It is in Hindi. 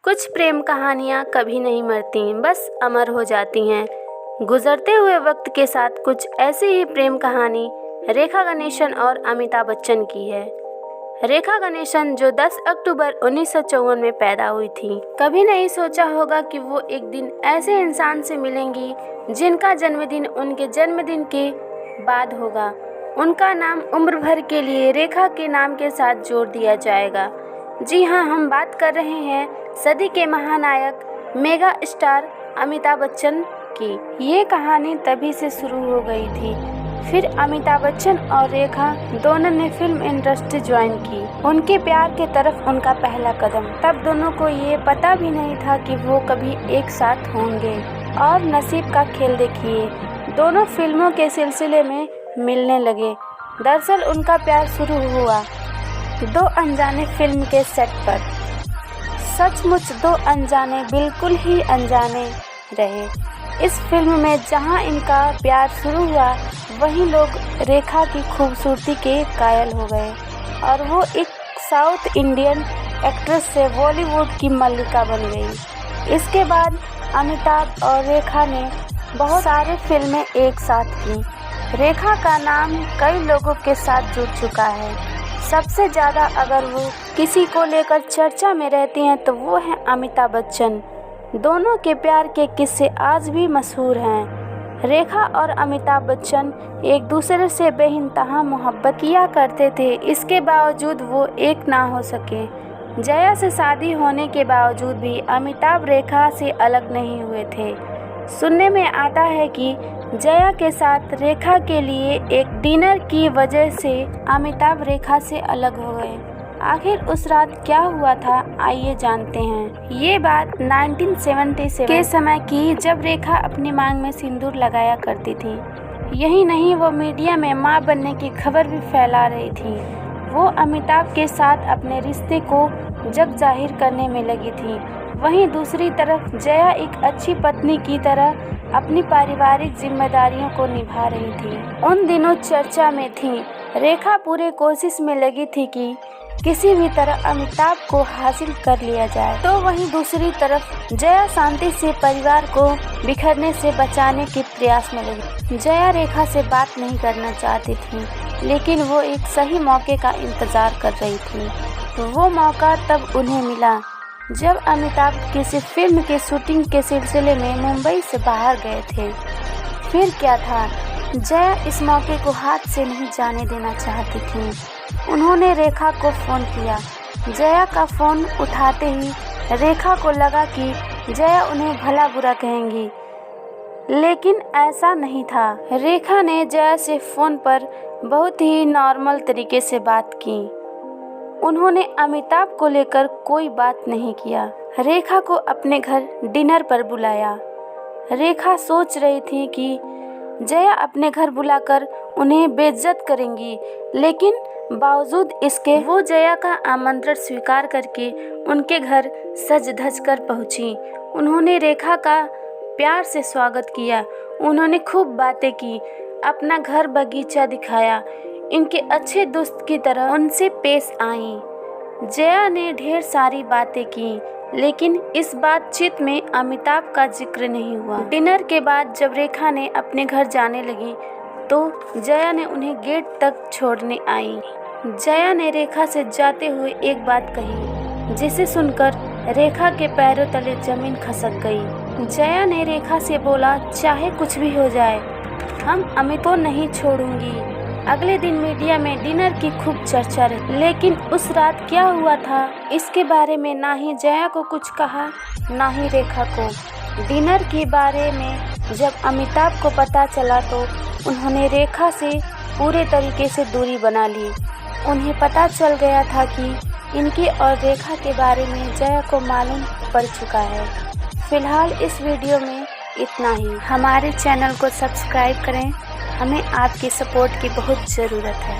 कुछ प्रेम कहानियाँ कभी नहीं मरती, बस अमर हो जाती हैं। गुजरते हुए वक्त के साथ कुछ ऐसी ही प्रेम कहानी रेखा गणेशन और अमिताभ बच्चन की है। रेखा गणेशन जो 10 अक्टूबर 1954 में पैदा हुई थी, कभी नहीं सोचा होगा कि वो एक दिन ऐसे इंसान से मिलेंगी जिनका जन्मदिन उनके जन्मदिन के बाद होगा। उनका नाम उम्र भर के लिए रेखा के नाम के साथ जोड़ दिया जाएगा। जी हाँ, हम बात कर रहे हैं सदी के महानायक मेगा स्टार अमिताभ बच्चन की। ये कहानी तभी से शुरू हो गई थी। फिर अमिताभ बच्चन और रेखा दोनों ने फिल्म इंडस्ट्री ज्वाइन की। उनके प्यार के तरफ उनका पहला कदम। तब दोनों को ये पता भी नहीं था कि वो कभी एक साथ होंगे। और नसीब का खेल देखिए, दोनों फिल्मों के सिलसिले में मिलने लगे। दरअसल उनका प्यार शुरू हुआ दो अनजाने फिल्म के सेट पर। सचमुच दो अनजाने बिल्कुल ही अनजाने रहे। इस फिल्म में जहां इनका प्यार शुरू हुआ, वहीं लोग रेखा की खूबसूरती के कायल हो गए और वो एक साउथ इंडियन एक्ट्रेस से बॉलीवुड की मल्लिका बन गई। इसके बाद अमिताभ और रेखा ने बहुत सारे फिल्में एक साथ की। रेखा का नाम कई लोगों के साथ जुड़ चुका है। सबसे ज़्यादा अगर वो किसी को लेकर चर्चा में रहती हैं तो वो हैं अमिताभ बच्चन। दोनों के प्यार के किस्से आज भी मशहूर हैं। रेखा और अमिताभ बच्चन एक दूसरे से बेइंतहा मोहब्बत किया करते थे। इसके बावजूद वो एक ना हो सके। जया से शादी होने के बावजूद भी अमिताभ रेखा से अलग नहीं हुए थे। सुनने में आता है कि जया के साथ रेखा के लिए एक डिनर की वजह से अमिताभ रेखा से अलग हो गए। आखिर उस रात क्या हुआ था, आइए जानते हैं। ये बात 1977 के समय की, जब रेखा अपनी मांग में सिंदूर लगाया करती थी। यही नहीं, वो मीडिया में मां बनने की खबर भी फैला रही थी। वो अमिताभ के साथ अपने रिश्ते को जग जाहिर करने में लगी थी। वहीं दूसरी तरफ जया एक अच्छी पत्नी की तरह अपनी पारिवारिक जिम्मेदारियों को निभा रही थी। उन दिनों चर्चा में थी। रेखा पूरे कोशिश में लगी थी कि किसी भी तरह अमिताभ को हासिल कर लिया जाए, तो वहीं दूसरी तरफ जया शांति से परिवार को बिखरने से बचाने के प्रयास में लगी। जया रेखा से बात नहीं करना चाहती थी, लेकिन वो एक सही मौके का इंतजार कर रही थी। वो मौका तब उन्हें मिला जब अमिताभ किसी फिल्म के शूटिंग के सिलसिले में मुंबई से बाहर गए थे। फिर क्या था, जया इस मौके को हाथ से नहीं जाने देना चाहती थी। उन्होंने रेखा को फ़ोन किया। जया का फ़ोन उठाते ही रेखा को लगा कि जया उन्हें भला बुरा कहेंगी, लेकिन ऐसा नहीं था। रेखा ने जया से फ़ोन पर बहुत ही नॉर्मल तरीके से बात की। उन्होंने अमिताभ को लेकर कोई बात नहीं किया। रेखा को अपने घर डिनर पर बुलाया। रेखा सोच रही थी कि जया अपने घर बुलाकर उन्हें बेइज्जत करेंगी, लेकिन बावजूद इसके वो जया का आमंत्रण स्वीकार करके उनके घर सज धज कर पहुंची। उन्होंने रेखा का प्यार से स्वागत किया। उन्होंने खूब बातें की, अपना घर बगीचा दिखाया। इनके अच्छे दोस्त की तरह उनसे पेश आईं। जया ने ढेर सारी बातें की, लेकिन इस बातचीत में अमिताभ का जिक्र नहीं हुआ। डिनर के बाद जब रेखा ने अपने घर जाने लगी, तो जया ने उन्हें गेट तक छोड़ने आई। जया ने रेखा से जाते हुए एक बात कही, जिसे सुनकर रेखा के पैरों तले जमीन खसक गई। जया ने रेखा से बोला, चाहे कुछ भी हो जाए, हम अमित को नहीं छोड़ूंगी। अगले दिन मीडिया में डिनर की खूब चर्चा रही, लेकिन उस रात क्या हुआ था, इसके बारे में ना ही जया को कुछ कहा, ना ही रेखा को। डिनर के बारे में जब अमिताभ को पता चला, तो उन्होंने रेखा से पूरे तरीके से दूरी बना ली। उन्हें पता चल गया था कि इनके और रेखा के बारे में जया को मालूम पड़ चुका है। फिलहाल इस वीडियो में इतना ही। हमारे चैनल को सब्सक्राइब करें, हमें आपकी सपोर्ट की बहुत ज़रूरत है।